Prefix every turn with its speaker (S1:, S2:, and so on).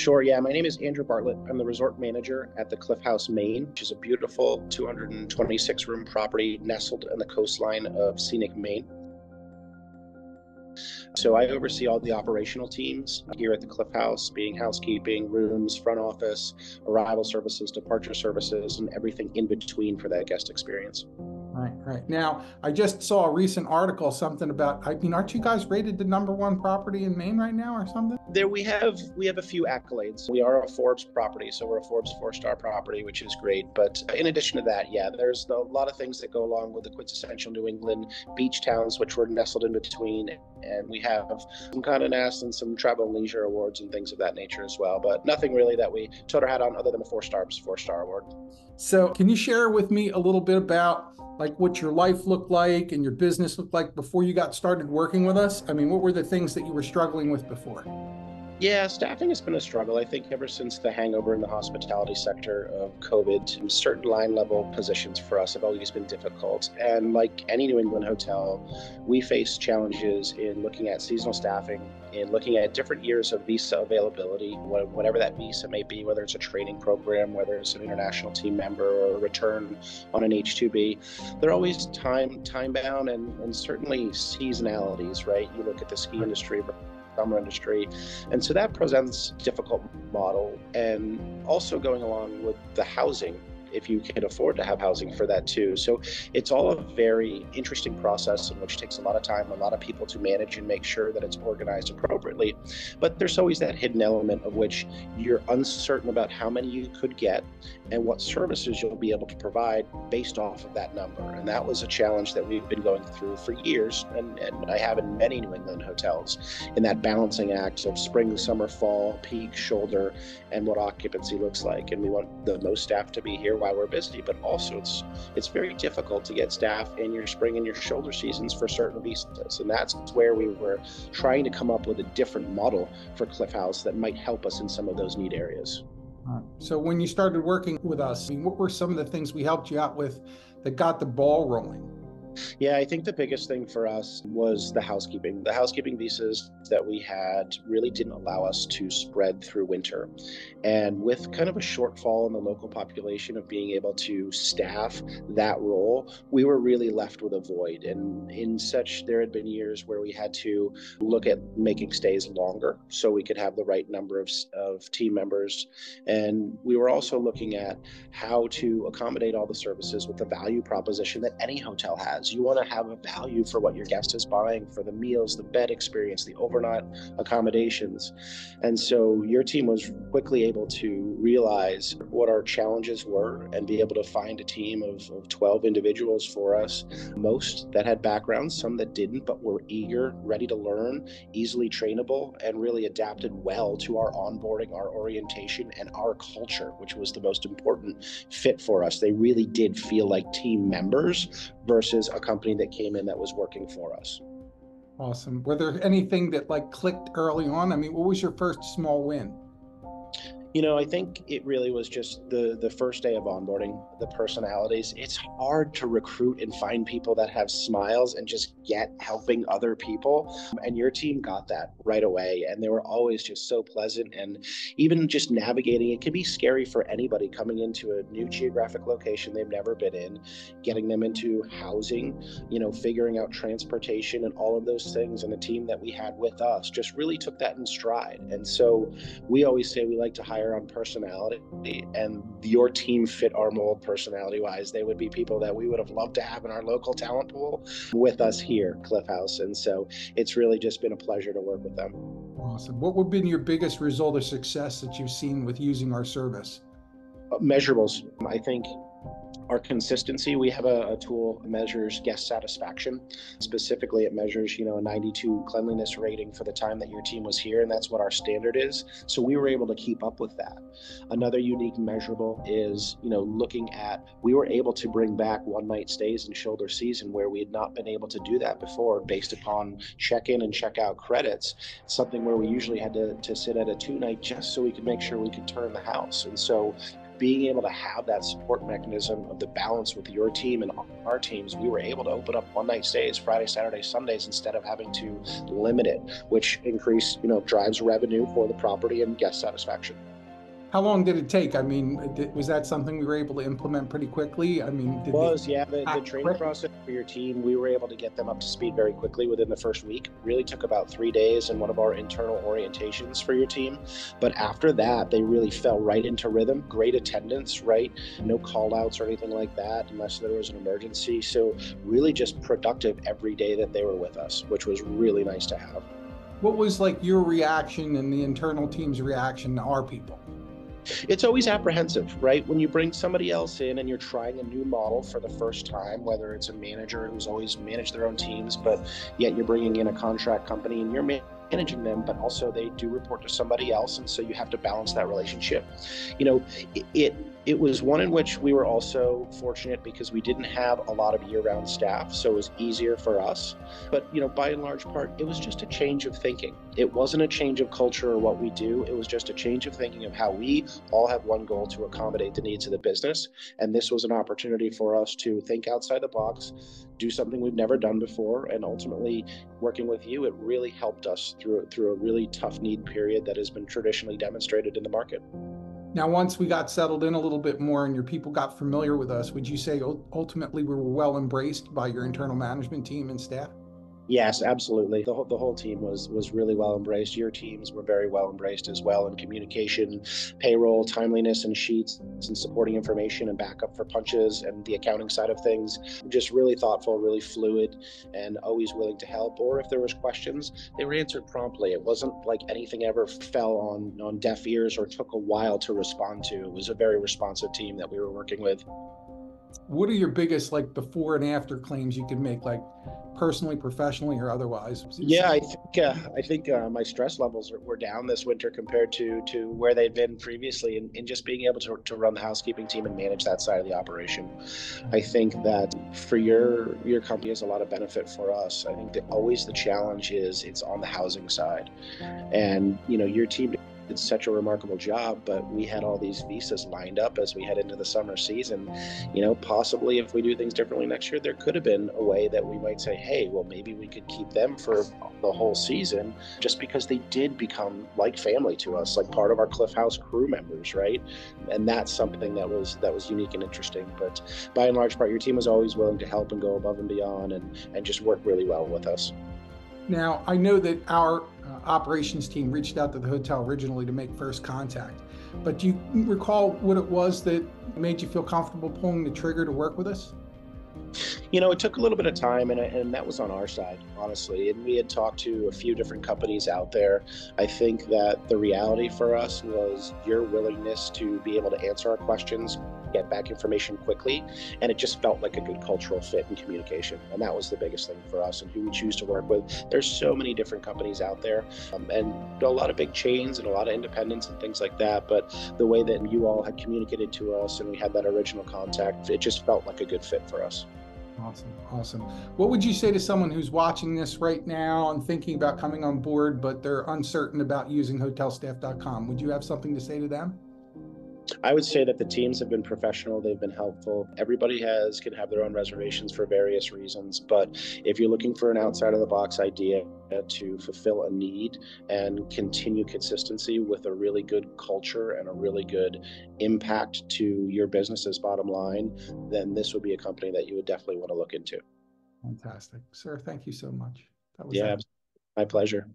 S1: Sure. Yeah. My name is Andrew Bartlett. I'm the resort manager at the Cliff House, Maine, which is a beautiful 226 room property nestled in the coastline of scenic Maine. So I oversee all the operational teams here at the Cliff House, being housekeeping, rooms, front office, arrival services, departure services, and everything in between for that guest experience.
S2: Right. Now, I just saw a recent article, something about, aren't you guys rated the #1 property in Maine right now or something?
S1: There we have a few accolades. We are a Forbes property, so we're a Forbes 4-star property, which is great. But in addition to that, yeah, there's a lot of things that go along with the quintessential New England beach towns, which we're nestled in between. And we have some Condé Nast and some Travel and Leisure awards and things of that nature as well. But nothing really that we told our hat on other than the 4-star award.
S2: So can you share with me a little bit about what your life looked like and your business looked like before you got started working with us? I mean, what were the things that you were struggling with before?
S1: Yeah, staffing has been a struggle, I think, ever since the hangover in the hospitality sector of COVID. Certain line level positions for us have always been difficult. And like any New England hotel, we face challenges in looking at seasonal staffing, in looking at different years of visa availability, whatever that visa may be, whether it's a training program, whether it's an international team member or a return on an H-2B. They're always time bound and certainly seasonalities, right? You look at the ski industry, summer industry. And so that presents a difficult model. And also going along with the housing, if you can afford to have housing for that too. So it's all a very interesting process in which takes a lot of time, a lot of people to manage and make sure that it's organized appropriately. But there's always that hidden element of which you're uncertain about how many you could get and what services you'll be able to provide based off of that number. And that was a challenge that we've been going through for years, and I have in many New England hotels, in that balancing act of spring, summer, fall, peak, shoulder, and what occupancy looks like. And we want the most staff to be here while we're busy, but also it's very difficult to get staff in your spring and your shoulder seasons for certain visas. And that's where we were trying to come up with a different model for Cliff House that might help us in some of those need areas.
S2: So when you started working with us, what were some of the things we helped you out with that got the ball rolling?
S1: Yeah, I think the biggest thing for us was the housekeeping. The housekeeping visas that we had really didn't allow us to spread through winter. And with kind of a shortfall in the local population of being able to staff that role, we were really left with a void. And there had been years where we had to look at making stays longer so we could have the right number of team members. And we were also looking at how to accommodate all the services with the value proposition that any hotel has. You want to have a value for what your guest is buying, for the meals, the bed experience, the overnight accommodations. And so your team was quickly able to realize what our challenges were and be able to find a team of 12 individuals for us, most that had backgrounds, some that didn't, but were eager, ready to learn, easily trainable, and really adapted well to our onboarding, our orientation, and our culture, which was the most important fit for us. They really did feel like team members versus a company that came in that was working for us.
S2: Awesome. Were there anything that clicked early on? I mean, what was your first small win?
S1: I think it really was just the first day of onboarding, the personalities. It's hard to recruit and find people that have smiles and just get helping other people. And your team got that right away. And they were always just so pleasant. And even just navigating, it can be scary for anybody coming into a new geographic location they've never been in, getting them into housing, figuring out transportation and all of those things. And the team that we had with us just really took that in stride. And so we always say we like to hire on personality, and your team fit our mold personality wise. They would be people that we would have loved to have in our local talent pool with us here, Cliff House. And so it's really just been a pleasure to work with them.
S2: Awesome. What would have been your biggest result of success that you've seen with using our service?
S1: Measurables. I think our consistency, we have a tool that measures guest satisfaction. Specifically, it measures, a 92 cleanliness rating for the time that your team was here, and that's what our standard is. So we were able to keep up with that. Another unique measurable is, we were able to bring back one-night stays in shoulder season where we had not been able to do that before based upon check-in and check-out credits, something where we usually had to sit at a 2-night just so we could make sure we could turn the house. And so being able to have that support mechanism of the balance with your team and our teams, we were able to open up one night stays, Friday, Saturday, Sundays, instead of having to limit it, which drives revenue for the property and guest satisfaction.
S2: How long did it take? I mean, was that something we were able to implement pretty quickly? I mean,
S1: the training process for your team, we were able to get them up to speed very quickly within the first week. Really took about 3 days in one of our internal orientations for your team. But after that, they really fell right into rhythm. Great attendance, right? No call outs or anything like that unless there was an emergency. So really just productive every day that they were with us, which was really nice to have.
S2: What was like your reaction and the internal team's reaction to our people?
S1: It's always apprehensive, right? When you bring somebody else in and you're trying a new model for the first time, whether it's a manager who's always managed their own teams, but yet you're bringing in a contract company and you're managing them, but also they do report to somebody else. And so you have to balance that relationship. It was one in which we were also fortunate because we didn't have a lot of year-round staff, so it was easier for us. But, by and large part, it was just a change of thinking. It wasn't a change of culture or what we do. It was just a change of thinking of how we all have one goal to accommodate the needs of the business. And this was an opportunity for us to think outside the box, do something we've never done before. And ultimately, working with you, it really helped us through a really tough need period that has been traditionally demonstrated in the market.
S2: Now, once we got settled in a little bit more and your people got familiar with us, would you say ultimately we were well embraced by your internal management team and staff?
S1: Yes, absolutely. The whole team was really well embraced. Your teams were very well embraced as well in communication, payroll, timeliness, and sheets, and supporting information and backup for punches and the accounting side of things. Just really thoughtful, really fluid, and always willing to help. Or if there was questions, they were answered promptly. It wasn't like anything ever fell on deaf ears or took a while to respond to. It was a very responsive team that we were working with.
S2: What are your biggest before and after claims you can make, personally, professionally, or otherwise?
S1: Yeah, I think my stress levels were down this winter compared to where they'd been previously, and just being able to run the housekeeping team and manage that side of the operation. I think that for your company is a lot of benefit for us. I think that always the challenge is it's on the housing side, and your team did such a remarkable job, but we had all these visas lined up as we head into the summer season. Possibly if we do things differently next year, there could have been a way that we might say, hey, well, maybe we could keep them for the whole season, just because they did become like family to us, like part of our Cliff House crew members, right? And that's something that was unique and interesting. But by and large part, your team was always willing to help and go above and beyond and just work really well with us.
S2: Now, I know that our operations team reached out to the hotel originally to make first contact, but do you recall what it was that made you feel comfortable pulling the trigger to work with us?
S1: It took a little bit of time, and that was on our side, honestly. And we had talked to a few different companies out there. I think that the reality for us was your willingness to be able to answer our questions, get back information quickly, and it just felt like a good cultural fit and communication. And that was the biggest thing for us and who we choose to work with. There's so many different companies out there, and a lot of big chains and a lot of independents and things like that. But the way that you all had communicated to us and we had that original contact, it just felt like a good fit for us.
S2: Awesome. What would you say to someone who's watching this right now and thinking about coming on board, but they're uncertain about using HotelStaff.com? Would you have something to say to them?
S1: I would say that the teams have been professional. They've been helpful. Everybody can have their own reservations for various reasons. But if you're looking for an outside of the box idea to fulfill a need and continue consistency with a really good culture and a really good impact to your business's bottom line, then this would be a company that you would definitely want to look into.
S2: Fantastic. Sir, thank you so much.
S1: Yeah, my pleasure.